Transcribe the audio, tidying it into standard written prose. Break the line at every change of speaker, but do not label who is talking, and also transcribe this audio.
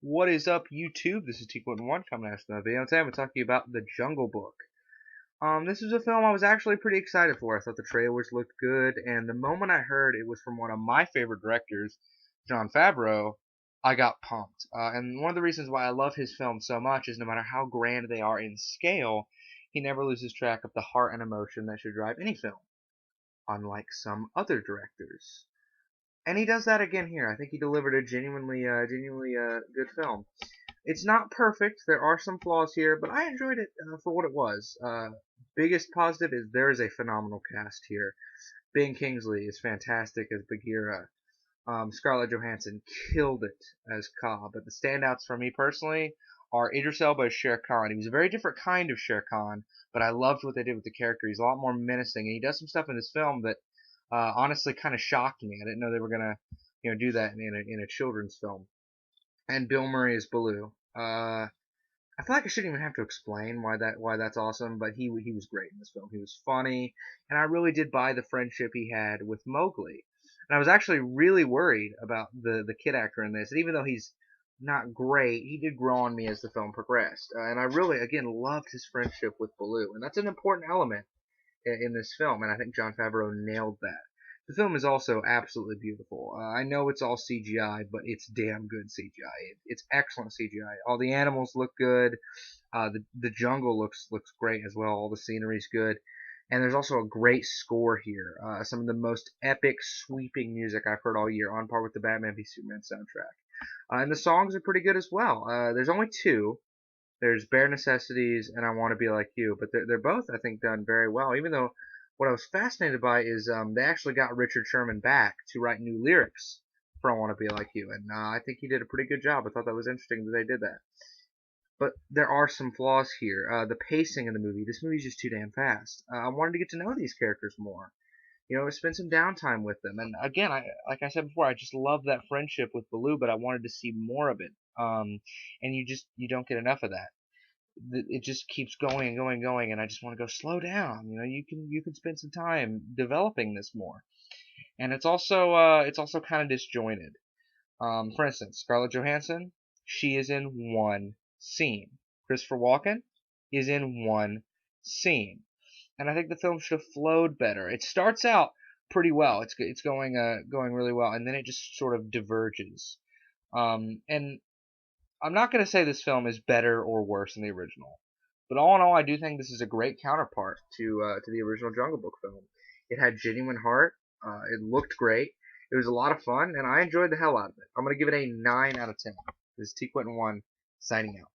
What is up, YouTube? This is T1 coming at us with another video. Today I'm going to talk to you about The Jungle Book. This was a film I was actually pretty excited for. I thought the trailers looked good, and the moment I heard it was from one of my favorite directors, Jon Favreau, I got pumped. And one of the reasons why I love his films so much is no matter how grand they are in scale, he never loses track of the heart and emotion that should drive any film, unlike some other directors. And he does that again here. I think he delivered a genuinely good film. It's not perfect. There are some flaws here, but I enjoyed it for what it was. Biggest positive is there is a phenomenal cast here. Ben Kingsley is fantastic as Bagheera. Scarlett Johansson killed it as Kaa. But the standouts for me personally are Idris Elba as Shere Khan. He was a very different kind of Shere Khan, but I loved what they did with the character. He's a lot more menacing, and he does some stuff in this film that honestly kind of shocked me. I didn't know they were gonna, do that in a children's film. And Bill Murray is Baloo. I feel like I shouldn't even have to explain why that's awesome, but he was great in this film. He was funny, and I really did buy the friendship he had with Mowgli. And I was actually really worried about the kid actor in this. And even though he's not great, he did grow on me as the film progressed. And I really, again, loved his friendship with Baloo, and that's an important element in this film, and I think Jon Favreau nailed that. The film is also absolutely beautiful. I know it's all CGI, but it's damn good CGI. It's excellent CGI. All the animals look good. The jungle looks great as well. All the scenery's good. And there's also a great score here. Some of the most epic, sweeping music I've heard all year, on par with the Batman v Superman soundtrack. And the songs are pretty good as well. There's only two. There's Bare Necessities and I Want to Be Like You, but they're both, I think, done very well. Even though what I was fascinated by is they actually got Richard Sherman back to write new lyrics for I Want to Be Like You, and I think he did a pretty good job. I thought that was interesting that they did that. But there are some flaws here. The pacing in the movie, this movie's just too damn fast. I wanted to get to know these characters more. Spend some downtime with them. And again, like I said before, I just love that friendship with Baloo, but I wanted to see more of it. And you don't get enough of that. It just keeps going and going and going, and I just want to go slow down. You can spend some time developing this more. And it's also kind of disjointed. For instance, Scarlett Johansson, she is in one scene. Christopher Walken is in one scene. And I think the film should have flowed better. It starts out pretty well. It's going really well, and then it just sort of diverges. And I'm not going to say this film is better or worse than the original, but all in all, I do think this is a great counterpart to the original Jungle Book film. It had genuine heart. It looked great. It was a lot of fun, and I enjoyed the hell out of it. I'm going to give it a 9 out of 10. This is T Quentin 1 signing out.